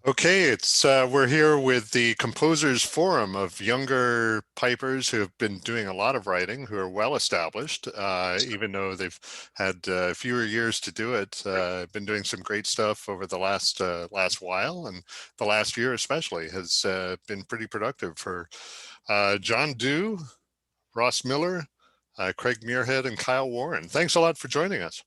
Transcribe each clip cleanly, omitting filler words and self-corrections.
Okay, it's we're here with the Composers Forum of younger pipers who have been doing a lot of writing, who are well established, even though they've had fewer years to do it. Been doing some great stuff over the last while, and the last year especially has been pretty productive for John Dew, Ross Miller, Craig Muirhead, and Kyle Warren. Thanks a lot for joining us.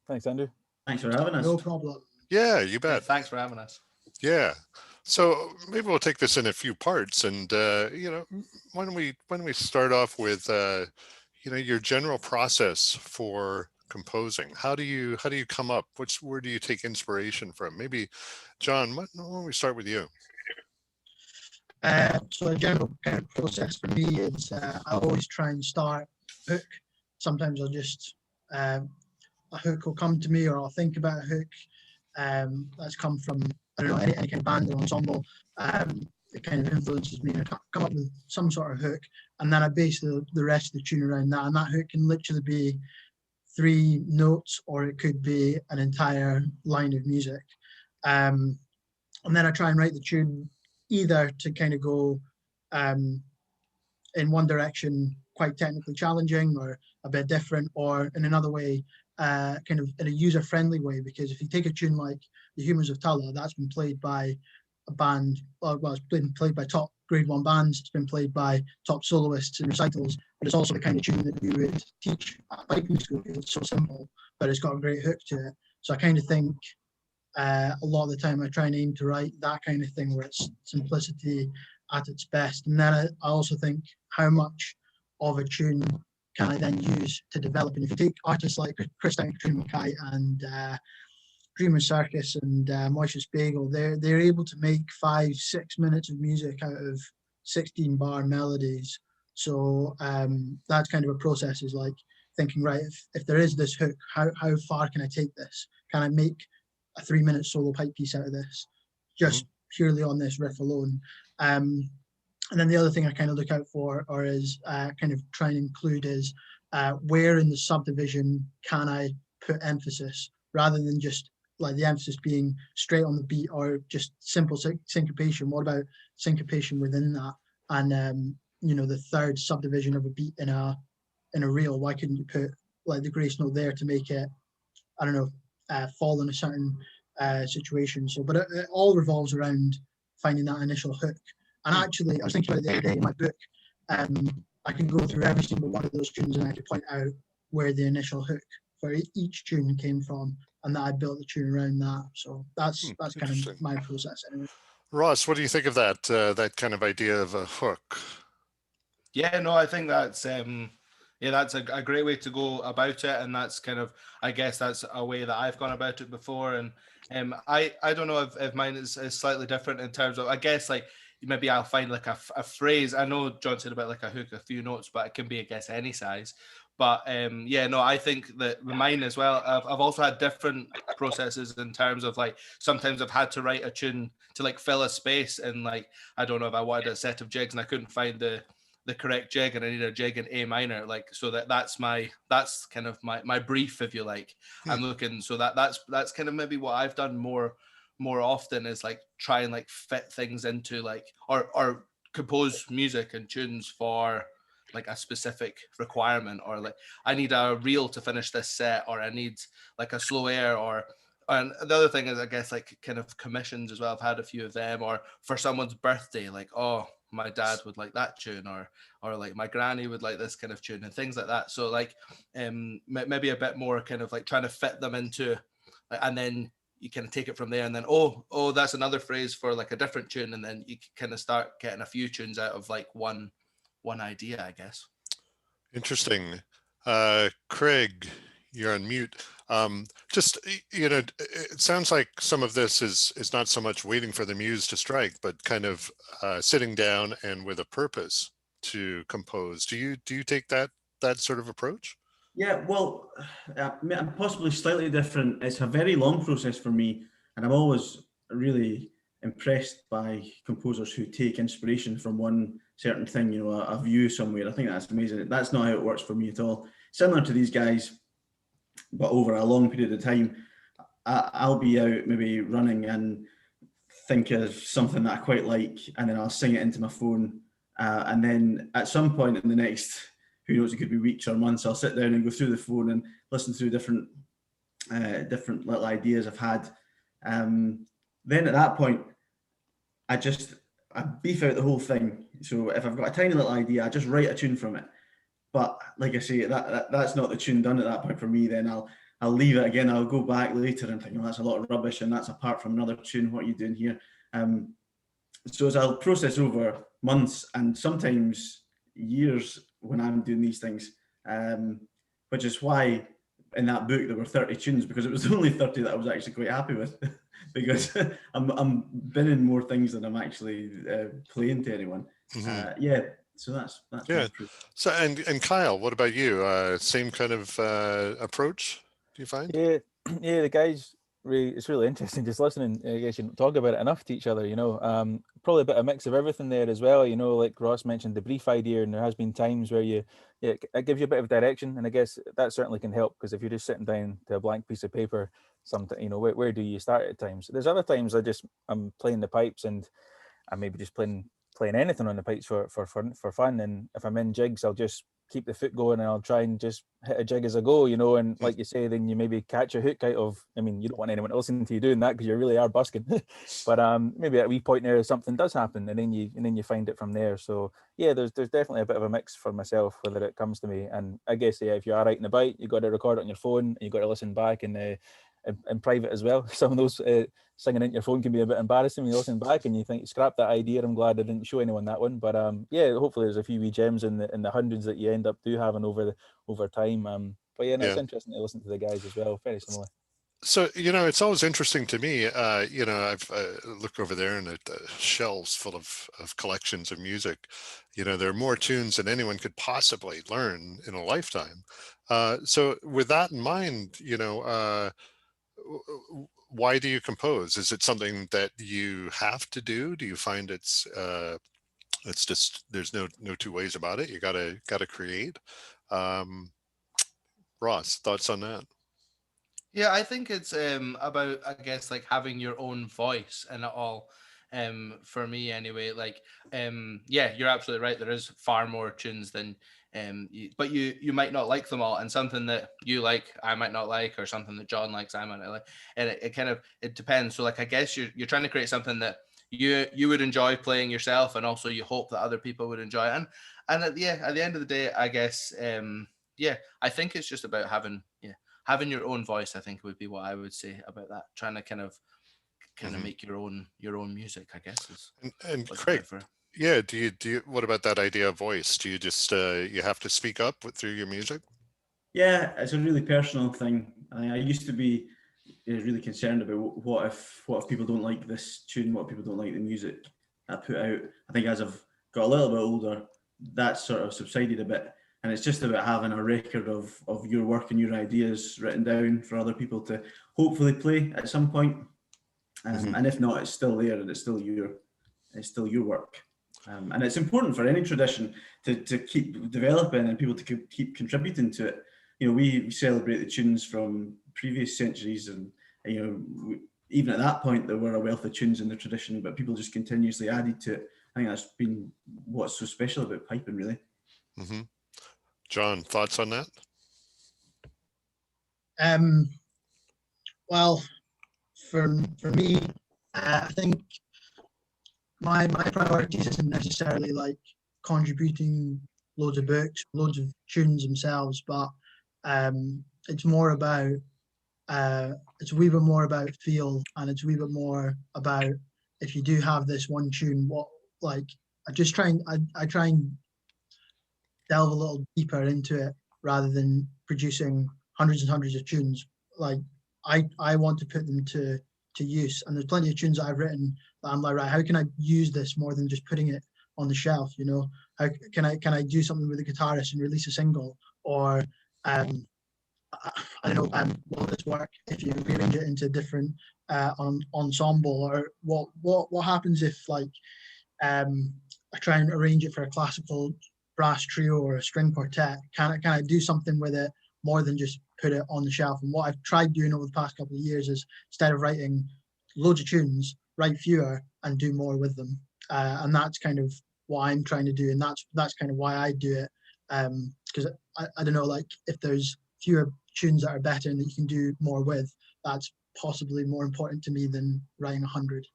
Thanks, Andrew. Thanks for having us. No problem. Yeah, you bet. Yeah, thanks for having us. Yeah. So maybe we'll take this in a few parts, and why don't we start off with your general process for composing. How do you come up? Where do you take inspiration from? Maybe John, why don't we start with you? So a general kind of process for me is I always try and start hook. Sometimes I'll just a hook will come to me, or I'll think about a hook that's come from, I don't know, any kind of band or ensemble. It kind of influences me. I come up with some sort of hook, and then I base the rest of the tune around that. And that hook can literally be 3 notes, or it could be an entire line of music. And then I try and write the tune either to kind of go in one direction, quite technically challenging or a bit different, or in another way, kind of in a user-friendly way. Because if you take a tune like The Humors of Tulla, that's been played by a band, well, it's been played by top grade 1 bands, it's been played by top soloists in recitals, but it's also the kind of tune that you would teach at piping school. It's so simple, but it's got a great hook to it. So I kind of think a lot of the time I try and aim to write that kind of thing where it's simplicity at its best. And then I also think, how much of a tune can I then use to develop? And if you take artists like Christine McKay and Dreamer's Circus and Moishes Bagel, they're able to make 5-6 minutes of music out of 16-bar melodies. So that's kind of a process, is like thinking, right, if there is this hook, how far can I take this? Can I make a 3-minute solo pipe piece out of this, just purely on this riff alone? And then the other thing I kind of look out for, or is kind of try and include, is where in the subdivision can I put emphasis, rather than just like the emphasis being straight on the beat or just simple syncopation. What about syncopation within that? And the third subdivision of a beat in a reel, why couldn't you put like the grace note there to make it, I don't know, fall in a certain situation? So, but it all revolves around finding that initial hook. And actually, I was thinking about it the other day in my book. I can go through every single one of those tunes and I could point out where the initial hook for each tune came from, and that I built the tune around that. So that's kind of my process anyway. Ross, what do you think of that kind of idea of a hook? Yeah, no, I think that's that's a great way to go about it, and that's kind of, I guess that's a way that I've gone about it before. And I don't know if mine is slightly different in terms of, I guess, like, maybe I'll find like a phrase. I know John said about like a hook, a few notes, but it can be, I guess, any size. But I think that mine as well, I've also had different processes in terms of, like, sometimes I've had to write a tune to like fill a space, and like, I don't know, if I wanted a set of jigs and I couldn't find the correct jig, and I need a jig in A minor, like, so that's kind of my brief, if you like. I'm looking, so that's kind of maybe what I've done more often, is like try and like fit things into like, or compose music and tunes for like a specific requirement, or like, I need a reel to finish this set, or I need like a slow air, and the other thing is, I guess, like kind of commissions as well. I've had a few of them, or for someone's birthday, like, oh, my dad would like that tune, or like my granny would like this kind of tune, and things like that. So like maybe a bit more kind of like trying to fit them into, and then you kind of take it from there, and then oh that's another phrase for like a different tune, and then you kind of start getting a few tunes out of like one idea, I guess. Interesting. Craig, you're on mute. It sounds like some of this is not so much waiting for the muse to strike, but kind of sitting down and with a purpose to compose. Do you take that sort of approach? Yeah, well, I'm possibly slightly different. It's a very long process for me, and I'm always really impressed by composers who take inspiration from one certain thing, a view somewhere. I think that's amazing. That's not how it works for me at all. Similar to these guys, but over a long period of time, I'll be out maybe running and think of something that I quite like, and then I'll sing it into my phone. And then at some point in the next, who knows, it could be weeks or months, I'll sit down and go through the phone and listen through different little ideas I've had. Then at that point, I beef out the whole thing. So if I've got a tiny little idea, I just write a tune from it. But like I say, that's not the tune done at that point for me. Then I'll leave it again. I'll go back later and think, oh, that's a lot of rubbish, and that's apart from another tune. What are you doing here? So as I'll process over months and sometimes years when I'm doing these things, which is why in that book there were 30 tunes, because it was only 30 that I was actually quite happy with, because I'm binning more things than I'm actually playing to anyone. Yeah, so that's Yeah. So and Kyle, what about you? Same kind of approach, do you find? Yeah, yeah, the guys. It's really interesting just listening. I guess you don't talk about it enough to each other, you know. Probably a bit of mix of everything there as well, you know. Like Ross mentioned, the brief idea, and there has been times where it gives you a bit of direction, and I guess that certainly can help, because if you're just sitting down to a blank piece of paper, sometimes, you know, where do you start at times? There's other times I'm playing the pipes, and I'm maybe just playing anything on the pipes for fun, and if I'm in jigs, I'll just keep the foot going, and I'll try and just hit a jig as I go, you know. And like you say, then you maybe catch a hook out of, I mean, you don't want anyone to listen to you doing that because you really are busking. But maybe at a wee point there something does happen, and then you find it from there. So yeah, there's definitely a bit of a mix for myself whether it comes to me. And I guess, yeah, if you are writing about, you got to record it on your phone, and you got to listen back in private as well. Some of those singing into your phone can be a bit embarrassing when you listen back and you think, scrap that idea, I'm glad I didn't show anyone that one. But yeah, hopefully there's a few wee gems in the hundreds that you end up having over time. But yeah, no, it's interesting to listen to the guys as well. Very similar. So, you know, it's always interesting to me, you know, I've look over there and shelves full of collections of music. You know, there are more tunes than anyone could possibly learn in a lifetime. So with that in mind, you know, why do you compose? Is it something that you have to do? Do you find it's just, there's no two ways about it? You gotta create. Ross, thoughts on that? Yeah, I think it's about, I guess, like having your own voice in it all. For me anyway, like yeah, you're absolutely right. There is far more tunes than but you might not like them all, and something that you like I might not like, or something that John likes I might not like, and it depends. So like I guess you're trying to create something that you would enjoy playing yourself, and also you hope that other people would enjoy it. And at the end of the day, I guess yeah, I think it's just about having your own voice. I think would be what I would say about that. Trying to kind of make your own music, I guess. Is and Craig, yeah, do you what about that idea of voice? Do you just you have to speak up through your music? Yeah, it's a really personal thing. I used to be really concerned about what if people don't like this tune, what if people don't like the music I put out. I think as I've got a little bit older, that sort of subsided a bit. And it's just about having a record of your work and your ideas written down for other people to hopefully play at some point. And if not, it's still there, and it's still your work. And it's important for any tradition to keep developing and people to keep contributing to it. You know, we celebrate the tunes from previous centuries, and you know, even at that point there were a wealth of tunes in the tradition, but people just continuously added to it. I think that's been what's so special about piping, really. John, thoughts on that? Well, for me, I think my priorities isn't necessarily like contributing loads of books, loads of tunes themselves, but it's more about it's a wee bit more about feel, and it's a wee bit more about, if you do have this one tune, what, like, I try and delve a little deeper into it rather than producing hundreds and hundreds of tunes. Like I want to put them to use, and there's plenty of tunes that I've written that I'm like, right, how can I use this more than just putting it on the shelf? You know, how can I do something with a guitarist and release a single, or I don't know, will this work if you rearrange it into different ensemble, or what happens if, like, I try and arrange it for a classical brass trio or a string quartet? Can I do something with it more than just put it on the shelf. And what I've tried doing over the past couple of years is, instead of writing loads of tunes, write fewer and do more with them. And that's kind of what I'm trying to do, and that's kind of why I do it. Because I don't know, like, if there's fewer tunes that are better and that you can do more with, that's possibly more important to me than writing 100.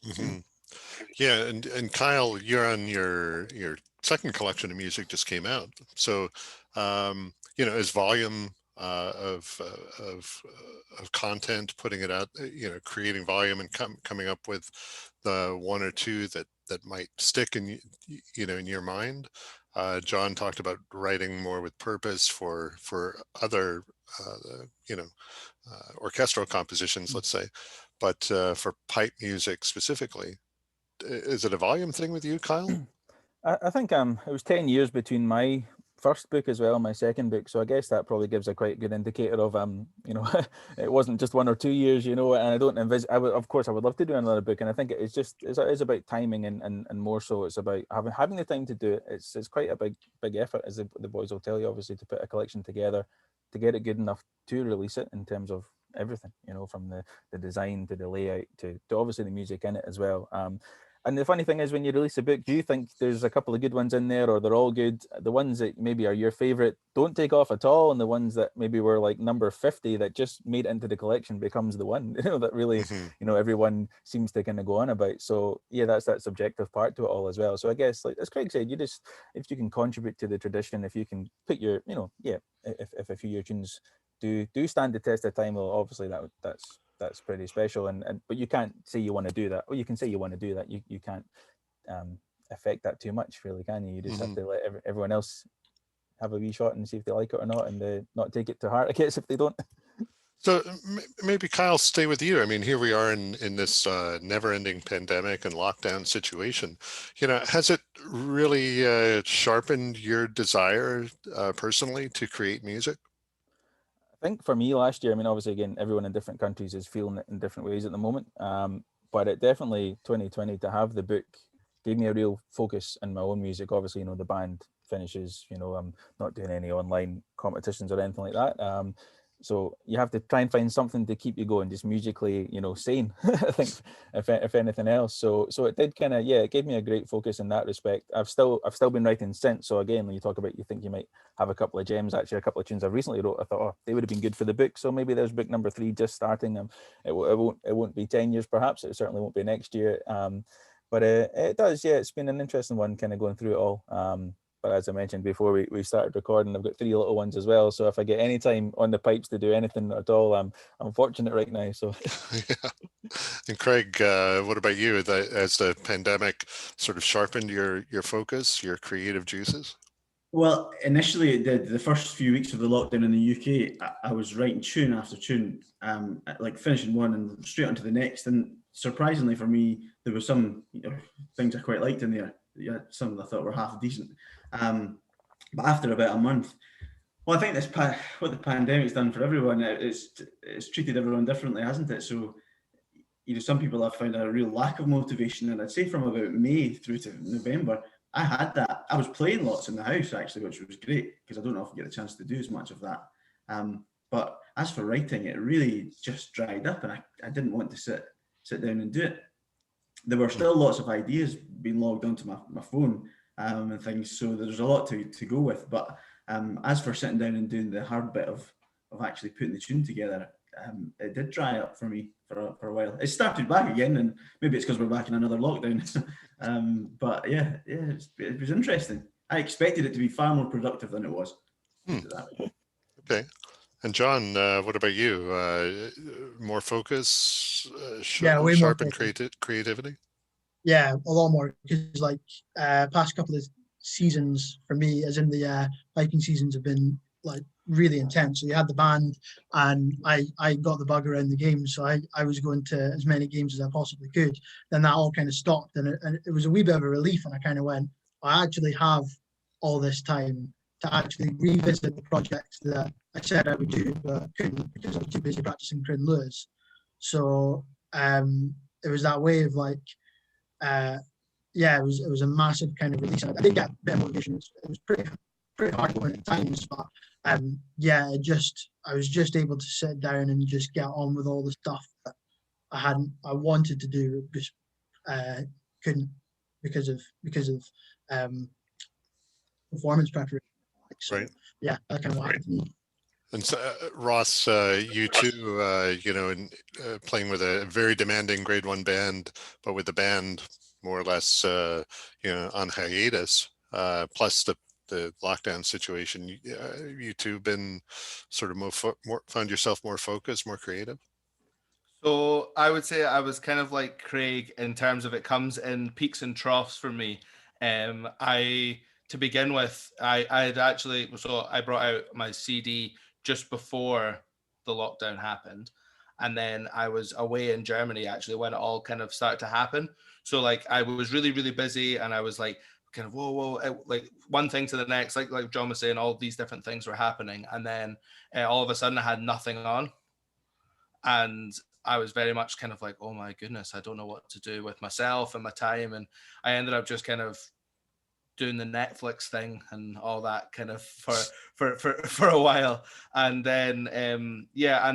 Mm-hmm. Yeah, and Kyle, you're on your second collection of music just came out. So, is volume of content, putting it out, creating volume and coming up with the one or two that might stick in in your mind. John talked about writing more with purpose for other orchestral compositions, let's say, but for pipe music specifically, is it a volume thing with you, Kyle? I think it was 10 years between my first book as well and my second book, so I guess that probably gives a quite good indicator of it wasn't just 1 or 2 years, and I don't envisage. Of course I would love to do another book, and I think it's about timing and more so it's about having the time to do it. It's quite a big effort, as the boys will tell you, obviously, to put a collection together, to get it good enough to release it, in terms of everything, from the design to the layout to obviously the music in it as well. And the funny thing is, when you release a book, do you think there's a couple of good ones in there, or they're all good? The ones that maybe are your favorite don't take off at all, and the ones that maybe were like number 50 that just made it into the collection becomes the one, that really, everyone seems to kind of go on about. So yeah, that's that subjective part to it all as well. So I guess, like as Craig said, if you can contribute to the tradition, if you can put your, if a few of your tunes do stand the test of time, well, obviously that's pretty special, but you can't say you want to do that. Or you can say you want to do that. You can't affect that too much, really, can you? You just have to let everyone else have a wee shot and see if they like it or not, and not take it to heart, I guess, if they don't. So maybe Kyle, stay with you. I mean, here we are in this never-ending pandemic and lockdown situation. Has it really sharpened your desire personally to create music? I think for me last year, I mean, obviously, again, everyone in different countries is feeling it in different ways at the moment. But it definitely, 2020, to have the book gave me a real focus in my own music. Obviously, the band finishes, I'm not doing any online competitions or anything like that. So you have to try and find something to keep you going, just musically, sane, I think, if anything else. So it did kind of, it gave me a great focus in that respect. I've still been writing since. So again, when you talk about, you think you might have a couple of gems, actually a couple of tunes I recently wrote, I thought, oh, they would have been good for the book. So maybe there's book number 3 just starting. It won't be 10 years, perhaps. It certainly won't be next year. But it does, it's been an interesting one, kind of going through it all. But as I mentioned before we started recording, I've got 3 little ones as well. So if I get any time on the pipes to do anything at all, I'm fortunate right now. So. Yeah. And Craig, what about you? As the pandemic sort of sharpened your focus, your creative juices? Well, initially it did. The first few weeks of the lockdown in the UK, I was writing tune after tune, like finishing one and straight onto the next. And surprisingly for me, there were some things I quite liked in there. Yeah, some I thought were half decent. But after about a month, well, I think what the pandemic's done for everyone, it's treated everyone differently, hasn't it? So, some people have found a real lack of motivation, and I'd say from about May through to November, I had that. I was playing lots in the house actually, which was great because I don't often get the chance to do as much of that. But as for writing, it really just dried up, and I didn't want to sit down and do it. There were still lots of ideas being logged onto my phone and things, so there's a lot to go with. But as for sitting down and doing the hard bit of actually putting the tune together, it did dry up for me for a while. It started back again, and maybe it's because we're back in another lockdown. But it was interesting. I expected it to be far more productive than it was. Okay. And John, what about you? More focus, sharpen creativity? Yeah, a lot more, because past couple of seasons for me, as in the hiking seasons, have been like really intense. So you had the band, and I got the bug around the games, so I was going to as many games as I possibly could. Then that all kind of stopped, and it was a wee bit of a relief, and I kind of went, I actually have all this time to actually revisit the projects that I said I would do, but couldn't because I was too busy practicing Crin Lewis. So it was that way of it was a massive kind of release. I did get a bit of motivation. It was pretty hard going at times, but yeah, I was just able to sit down and just get on with all the stuff that I wanted to do, just couldn't because of um, performance preparation. So Right. yeah, that kind of what happened to me. And so, Ross, you too, playing with a very demanding grade one band, but with the band more or less, on hiatus, plus the lockdown situation, you two been sort of more found yourself more focused, more creative? So I would say I was kind of like Craig in terms of it comes in peaks and troughs for me. I to begin with, I had actually so I brought out my CD just before the lockdown happened, and then I was away in Germany actually when it all kind of started to happen. So like I was really busy, and I was like kind of like one thing to the next, like John was saying, all these different things were happening, and then all of a sudden I had nothing on, and I was very much kind of like, oh my goodness, I don't know what to do with myself and my time. And I ended up just kind of doing the Netflix thing and all that kind of for a while. And then and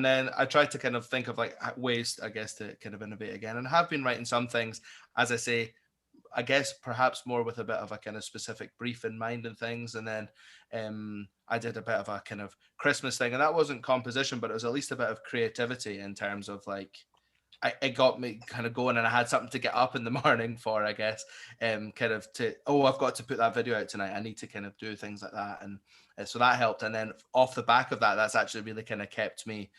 then I tried to kind of think of like ways, I guess, to kind of innovate again. And I have been writing some things, as I say, I guess perhaps more with a bit of a kind of specific brief in mind and things. And then I did a bit of a kind of Christmas thing, and that wasn't composition, but it was at least a bit of creativity in terms of like, it got me kind of going, and I had something to get up in the morning for, I guess, kind of I've got to put that video out tonight. I need to kind of do things like that. And so that helped. And then off the back of that, that's actually really kind of kept me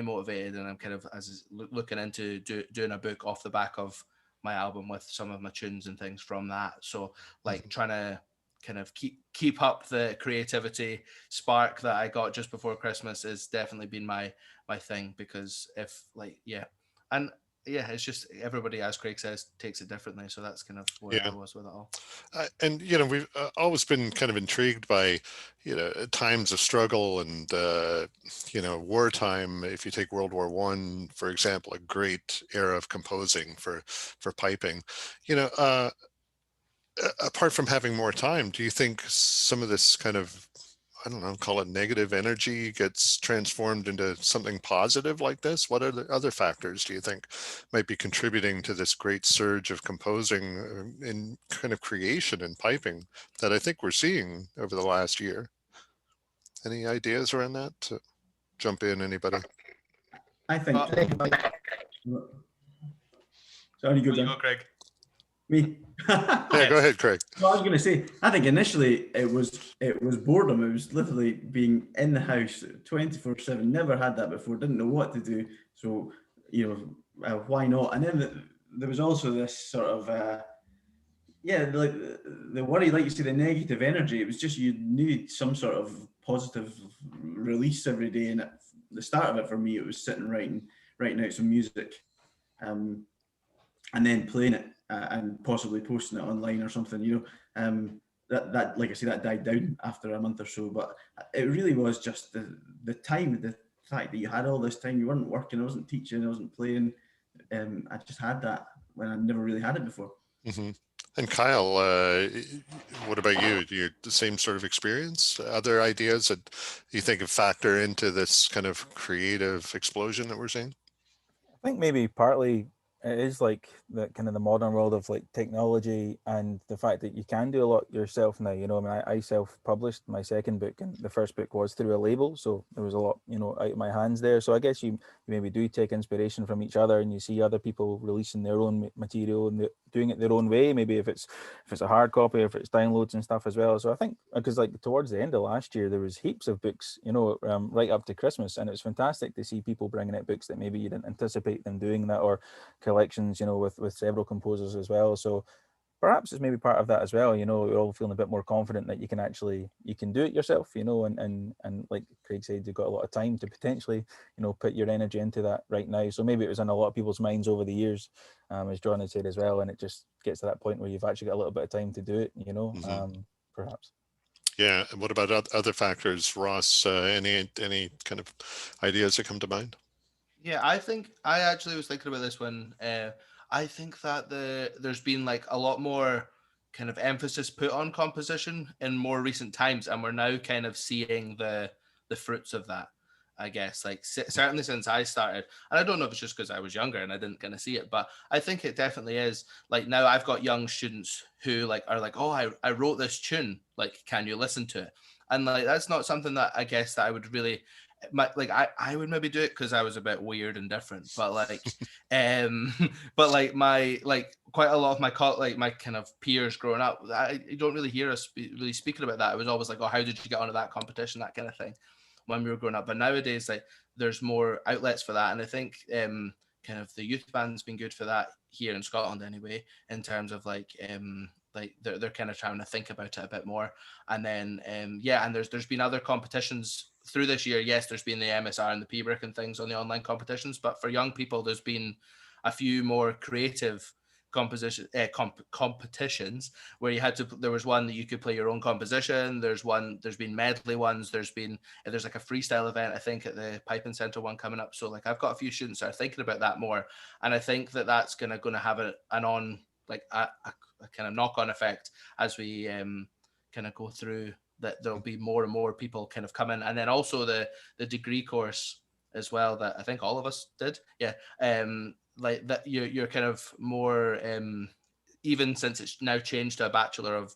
motivated. And I'm kind of looking into doing a book off the back of my album with some of my tunes and things from that. So like trying to kind of keep up the creativity spark that I got just before Christmas has definitely been my thing, because if like, and yeah, it's just everybody, as Craig says, takes it differently. So that's kind of where I was with it all. And we've always been kind of intrigued by times of struggle and wartime. If you take World War One, for example, a great era of composing for piping. Apart from having more time, do you think some of this kind of, I don't know, call it negative energy, gets transformed into something positive like this? What are the other factors do you think might be contributing to this great surge of composing in kind of creation and piping that I think we're seeing over the last year? Any ideas around that? Jump in, anybody? I think. Sorry, Go, Craig. Me. Yeah, go ahead, Craig. Well, I was going to say, I think initially it was boredom. It was literally being in the house 24/7. Never had that before. Didn't know what to do. So why not? And then there was also this sort of like the worry, like you say, the negative energy. It was just you needed some sort of positive release every day. And at the start of it for me, it was sitting writing out some music, and then playing it. And possibly posting it online or something, that like I say, that died down after a month or so. But it really was just the time, the fact that you had all this time, you weren't working, I wasn't teaching, I wasn't playing. I just had that when I never really had it before. Mm-hmm. And Kyle, what about you? Do you the same sort of experience? Other ideas that you think of factor into this kind of creative explosion that we're seeing? I think maybe partly it is like the kind of the modern world of like technology and the fact that you can do a lot yourself now. I mean, I self-published my second book, and the first book was through a label, so there was a lot, out of my hands there. So I guess you maybe do take inspiration from each other, and you see other people releasing their own material and doing it their own way. Maybe if it's a hard copy, if it's downloads and stuff as well. So I think because like towards the end of last year, there was heaps of books, right up to Christmas, and it's fantastic to see people bringing out books that maybe you didn't anticipate them doing that, or collections, with several composers as well. So perhaps it's maybe part of that as well. You're all feeling a bit more confident that you can do it yourself, and like Craig said, you've got a lot of time to potentially, put your energy into that right now. So maybe it was in a lot of people's minds over the years, as John had said as well, and it just gets to that point where you've actually got a little bit of time to do it, perhaps. Yeah. And what about other factors, Ross? Any kind of ideas that come to mind? Yeah, I think I actually was thinking about this one. I think that there's been like a lot more kind of emphasis put on composition in more recent times, and we're now kind of seeing the fruits of that, I guess. Like certainly since I started, and I don't know if it's just because I was younger and I didn't kind of see it, but I think it definitely is. Like now I've got young students who like are like, oh, I wrote this tune, like, can you listen to it? And like that's not something that I guess that I would really like I would maybe do it because I was a bit weird and different, but like but like my like quite a lot of my like my kind of peers growing up, you don't really hear us really speaking about that. It was always like, oh, how did you get onto that competition, that kind of thing, when we were growing up. But nowadays, like, there's more outlets for that, and I think kind of the youth band's been good for that here in Scotland anyway, in terms of like they're kind of trying to think about it a bit more. And then yeah, and there's been other competitions through this year. Yes, there's been the MSR and the PBRIC and things on the online competitions, but for young people there's been a few more creative competitions where you had to, there was one that you could play your own composition, there's been medley ones, there's like a freestyle event, I think, at the Piping Centre one coming up. So like I've got a few students that are thinking about that more, and I think that that's gonna have a kind of knock-on effect as we kind of go through, that there'll be more and more people kind of coming. And then also the degree course as well, that I think all of us did, like that you're kind of more even since it's now changed to a Bachelor of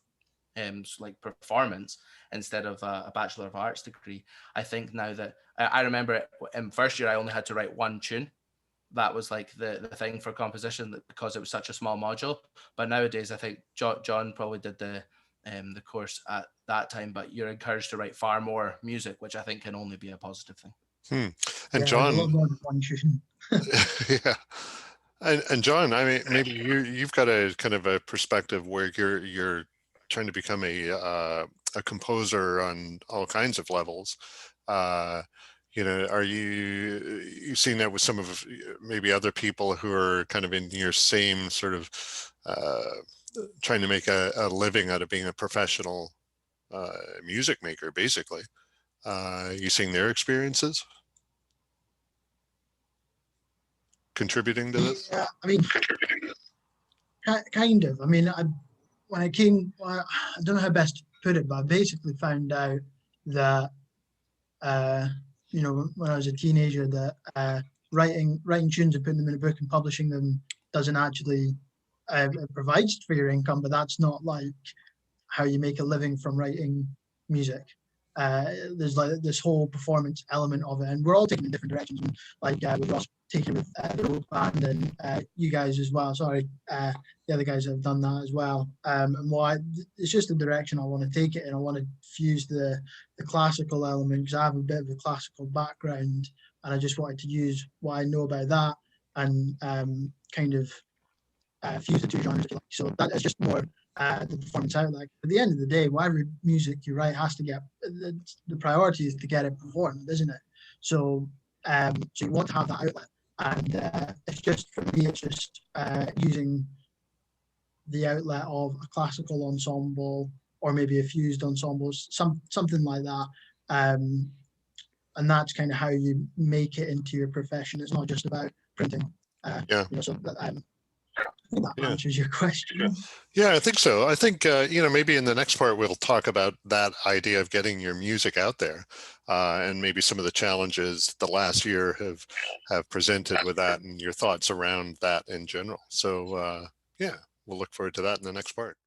like performance instead of a Bachelor of Arts degree. I think now that I remember in first year I only had to write one tune. That was like the thing for composition, because it was such a small module. But nowadays I think John probably did the course at that time, but you're encouraged to write far more music, which I think can only be a positive thing. And Yeah, John, a lot more than one tune. yeah. And John, I mean, maybe you've got a kind of a perspective where you're trying to become a composer on all kinds of levels. You know, are you seeing that with some of maybe other people who are kind of in your same sort of trying to make a living out of being a professional music maker, basically? You seeing their experiences contributing to this? Yeah, I mean, kind of. I mean, when I came, I don't know how best to put it, but I basically found out that, you know, when I was a teenager, that writing tunes and putting them in a book and publishing them doesn't actually it provides for your income, but that's not like how you make a living from writing music. There's like this whole performance element of it, and we're all taking in different directions. Like with Ross taking with the Road Band, and you guys as well. Sorry, the other guys have done that as well. And it's just the direction I want to take it, and I want to fuse the classical element, because I have a bit of a classical background, and I just wanted to use what I know about that and kind of fuse the two genres. So that is just more the performance outlet. At the end of the day, whatever music you write has to get, the priority is to get it performed, isn't it? So so you want to have that outlet, and it's just, for me, it's just using the outlet of a classical ensemble, or maybe a fused ensemble, something like that. And that's kind of how you make it into your profession. It's not just about printing. Yeah. You know, so I think that answers your question. Yeah, I think so. I think, you know, maybe in the next part, we'll talk about that idea of getting your music out there, and maybe some of the challenges the last year have presented with that, and your thoughts around that in general. So, yeah, we'll look forward to that in the next part.